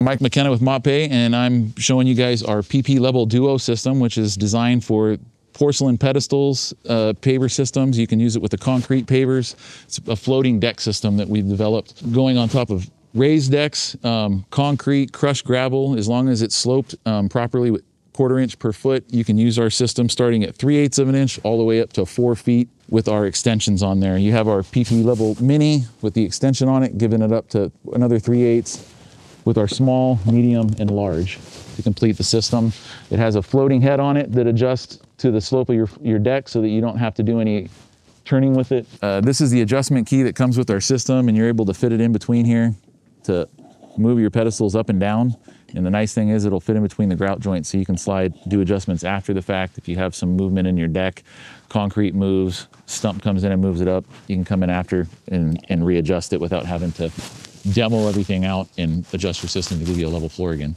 Mike Mckenna with MAPEI, and I'm showing you guys our PP level DUO system, which is designed for porcelain pedestals, paver systems. You can use it with the concrete pavers. It's a floating deck system that we've developed, going on top of raised decks, concrete, crushed gravel. As long as it's sloped properly with 1/4 inch per foot, you can use our system starting at 3/8 of an inch all the way up to 4 feet with our extensions on there. You have our PP level mini with the extension on it, giving it up to another 3/8 with our small, medium, and large to complete the system. It has a floating head on it that adjusts to the slope of your deck so that you don't have to do any turning with it. This is the adjustment key that comes with our system, and you're able to fit it in between here to move your pedestals up and down. And the nice thing is it'll fit in between the grout joints, so you can do adjustments after the fact. If you have some movement in your deck, concrete moves, stump comes in and moves it up, you can come in after and readjust it without having to demo everything out and adjust your system to give you a level floor again.